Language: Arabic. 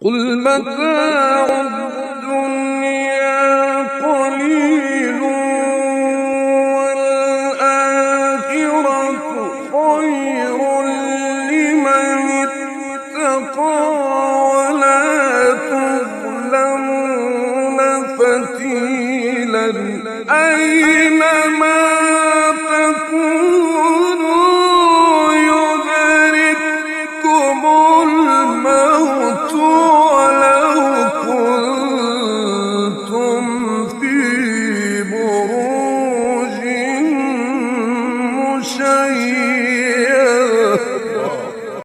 قل متاع الدنيا قليل والآخرة خير لمن اتقى ولا تظلمون فتيلا أينما